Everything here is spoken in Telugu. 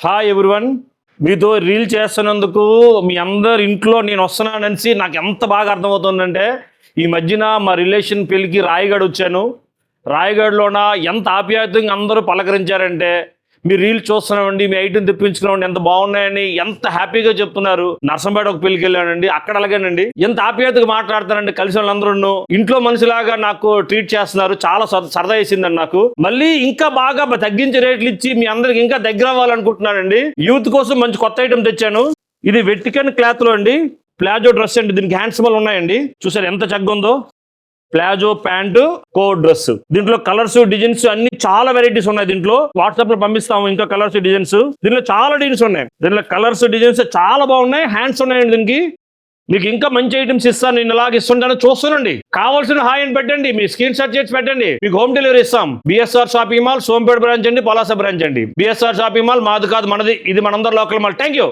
హాయ్ ఎవ్రీవన్, మీతో రీల్ చేస్తున్నందుకు మీ అందరి ఇంట్లో నేను వస్తున్నానని నాకు ఎంత బాగా అర్థమవుతుందంటే, ఈ మధ్యన మా రిలేషన్ పెళ్ళికి రాయగఢ్ వచ్చాను. రాయగఢ్లోన ఎంత ఆప్యాయంగా అందరూ పలకరించారంటే, మీ రీల్ చూస్తున్నామండి, మీ ఐటమ్ తెప్పించుకున్నామండి, ఎంత బాగున్నాయని ఎంత హ్యాపీగా చెప్తున్నారు. నర్సంపేట ఒక పెళ్ళికి వెళ్ళానండి, అక్కడ అలాగేనండి ఎంత ఆప్యాయతగా మాట్లాడతారండి. కలిసి వాళ్ళందరూ ఇంట్లో మనిషిలాగా నాకు ట్రీట్ చేస్తున్నారు. చాలా సరదా వేసిందండి నాకు. మళ్ళీ ఇంకా బాగా తగ్గించే రేట్లు ఇచ్చి మీ అందరికి ఇంకా దగ్గర అవ్వాలనుకుంటున్నానండి. యూత్ కోసం మంచి కొత్త ఐటమ్ తెచ్చాను. ఇది వెట్టికన్ క్లాత్ లో అండి, ప్లాజో డ్రెస్ అండి. దీనికి హ్యాండ్స్ ఉన్నాయండి, చూసారు ఎంత చక్కగా ఉందో. Palazzo pants, coat dress. దీంట్లో కలర్స్, డిజైన్స్ అన్ని చాలా వెరైటీస్ ఉన్నాయి. దీంట్లో వాట్సాప్ లో పంపిస్తాము ఇంకా కలర్స్, డిజైన్స్. దీంట్లో చాలా డిజైన్స్ ఉన్నాయి. దీంట్లో కలర్స్, డిజైన్స్ చాలా బాగున్నాయి. హ్యాండ్స్ ఉన్నాయండి దీనికి. మీకు ఇంకా మంచి ఐటమ్స్ ఇస్తాను. నేను ఇలాగ ఇస్తుంటాను, చూస్తానండి. కావాల్సిన హాయ్ అని పెట్టండి, మీ స్క్రీన్ షాట్ చేసి పెట్టండి, మీకు హోమ్ డెలివరీ ఇస్తాం. BSR shopping mall, Sompeta branch అండి, పలాస బ్రాంచ్ అండి. బిఎస్ఆర్ షాపింగ్ మాల్ మాది కాదు, మనది. ఇది మనందరి లోకల్ మాల్. Thank you.